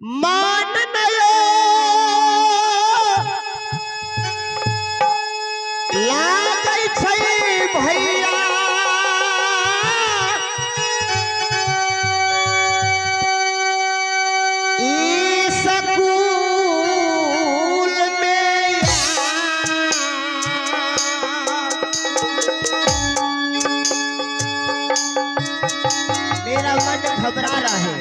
मान नयो लागै छै भैया ई सकूल में मेरा मन घबरा रहा है।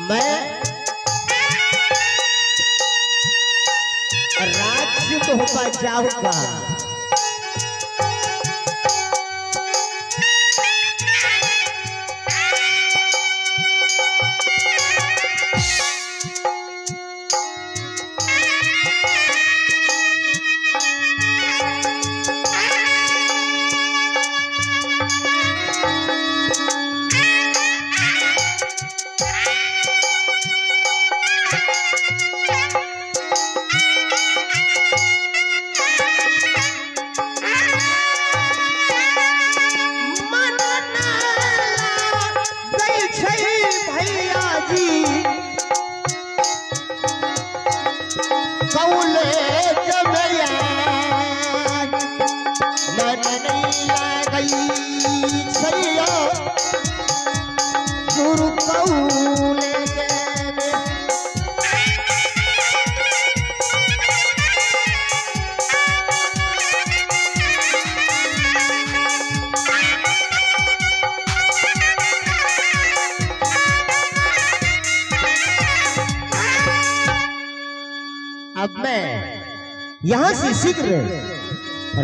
मैं राज्य को बचाऊंगा। अब मैं यहाँ से शीघ्र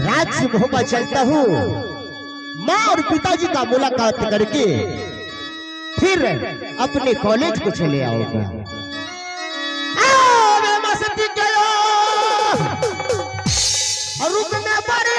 राज्य मोहब्बा चलता हूँ। माँ और पिताजी का मुलाकात करके फिर अपने कॉलेज को चले आऊंगा। रुकने पर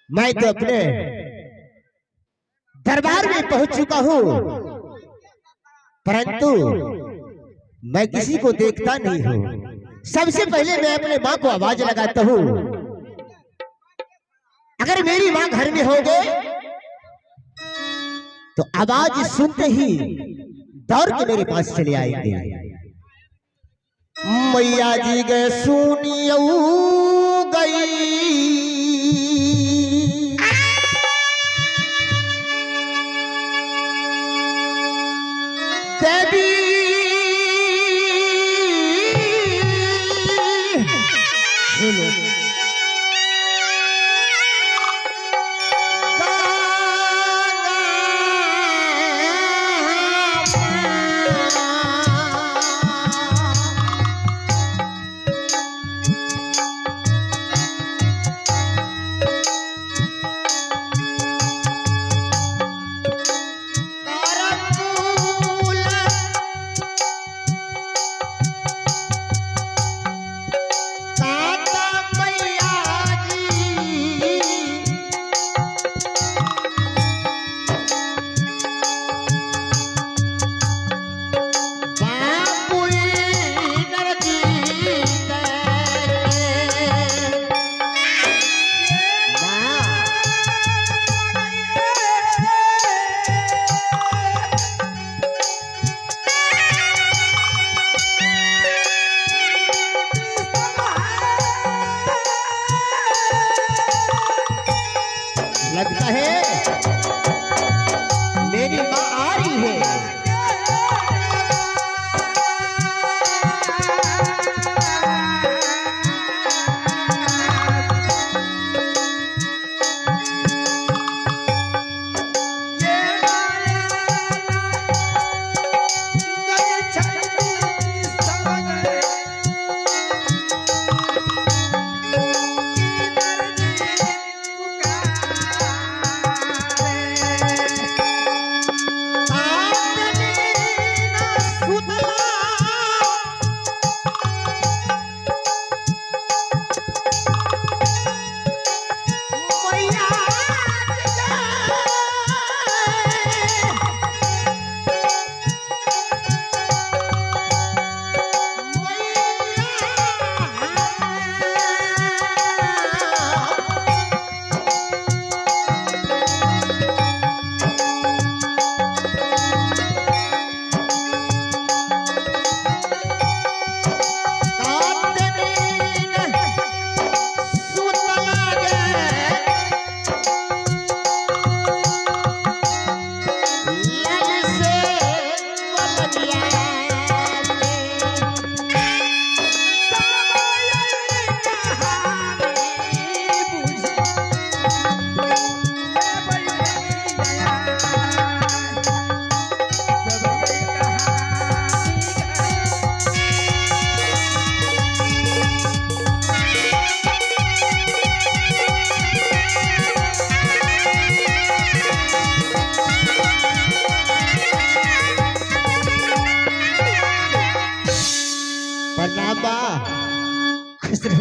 मैं तो अपने दरबार में पहुंच चुका हूं, परंतु मैं किसी को देखता नहीं हूं। सबसे पहले मैं अपने माँ को आवाज लगाता हूं। अगर मेरी माँ घर में हो गए तो आवाज सुनते ही दौड़ के मेरे पास चले आएंगे। मैया जी गए सुनियो गई देवी लगता है मेरी माँ आ रही है।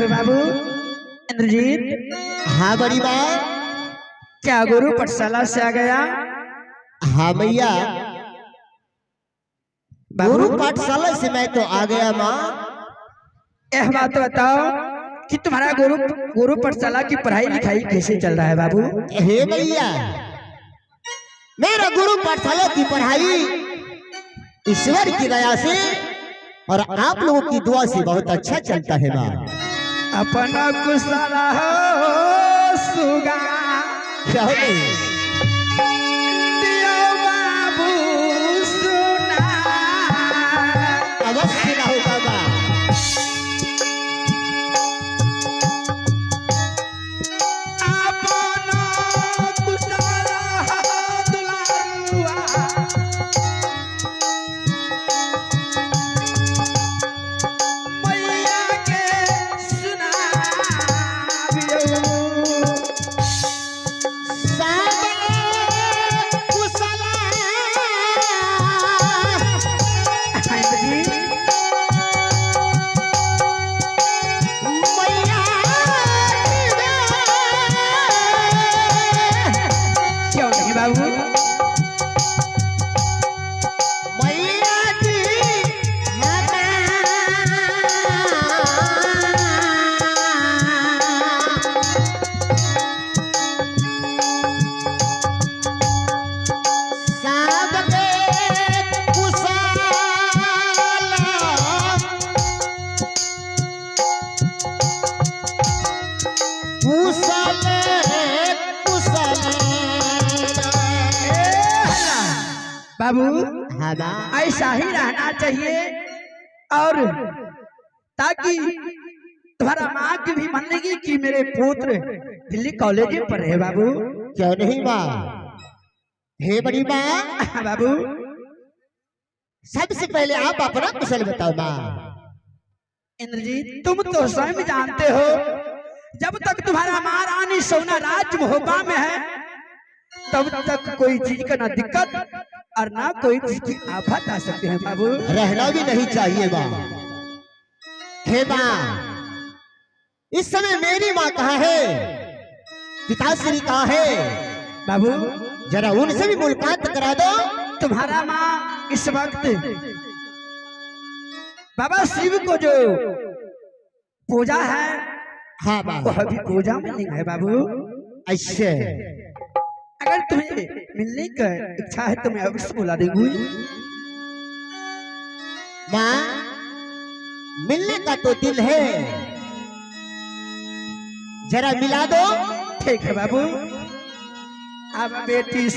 बाबू इंद्रजीत। हाँ बड़ी माँ। क्या गुरु पाठशाला से आ गया? हाँ भैया, गुरु पाठशाला से मैं तो आ गया माँ। यह बात बताओ कि तुम्हारा गुरु पाठशाला की पढ़ाई लिखाई कैसे चल रहा है बाबू? हे भैया, मेरा गुरु पाठशाला की पढ़ाई ईश्वर की दया से और आप लोगों की दुआ से बहुत अच्छा चलता है माँ। अपना कुशला हो सुगा क्या हो बाबू सुना अवश्य ना होगा माँ। बाबू हाँ माँ। ऐसा ही रहना चाहिए, और ताकि तुम्हारा माँ की भी मन लगी कि मेरे पुत्र दिल्ली कॉलेज में पढ़े हैं बाबू। क्यों नहीं माँ? हे बड़ी माँ, बाबू सबसे पहले आप अपना कुशल बताओ माँ। इंद्रजीत, तुम तो स्वयं जानते हो, जब तक तुम्हारा महारानी सोना राज महोबा में है तब तक कोई चीज का ना दिक्कत और ना कोई चीज की आफत आ सकते हैं बाबू। रहना भी नहीं चाहिए माँ। हे माँ, इस समय मेरी माँ कहाँ है, पिताश्री कहाँ है? बाबू जरा उनसे भी मुलाकात करा दो। तुम्हारा माँ इस वक्त बाबा शिव को जो पूजा है हाँ माँ। वह भी पूजा में नहीं है बाबू। ऐसे अगर तुम्हें मिलने का इच्छा है तो मैं अवश्य बुला देंगी। माँ, मिलने का तो दिल है, जरा मिला दो। ठीक है बाबू। अब बेटी